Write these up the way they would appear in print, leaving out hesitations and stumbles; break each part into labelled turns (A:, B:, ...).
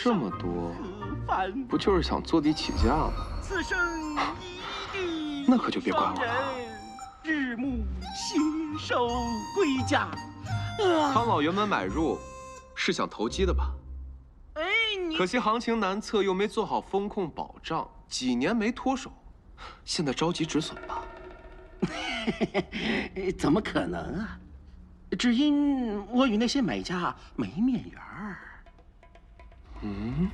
A: 这么多，不就是想坐地起价吗？
B: 此生一地
A: 那可就别怪我了。
B: 日暮携手归家。
A: 康老原本买入是想投机的吧？
B: 哎，你
A: 可惜行情难测，又没做好风控保障，几年没脱手，现在着急止损吧？
B: 怎么可能啊？只因我与那些买家没面缘儿。
A: 嗯。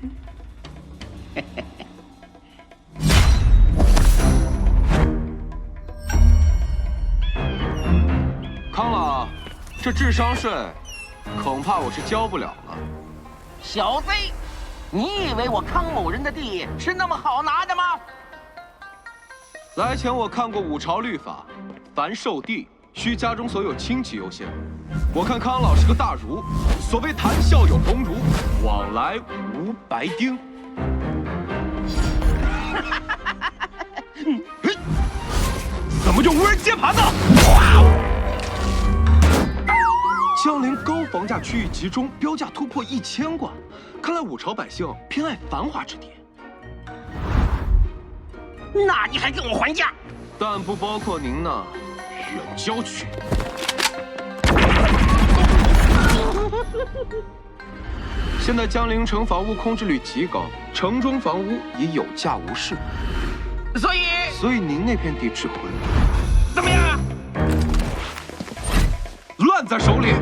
A: 康老，这智商税，恐怕我是交不了了。
B: 小子，你以为我康某人的地是那么好拿的吗？
A: 来前我看过五朝律法，凡受地需家中所有亲戚优先。我看康老是个大儒，所谓谈笑有鸿儒，往来无白丁。怎么就无人接盘呢？江陵高房价区域集中，标价突破1000贯，看来五朝百姓偏爱繁华之地。
B: 那你还跟我还价？
A: 但不包括您那远郊区。现在江陵城房屋空置率极高，城中房屋也有价无市，所以您那片地指挥
B: 怎么样？
A: 烂在手里。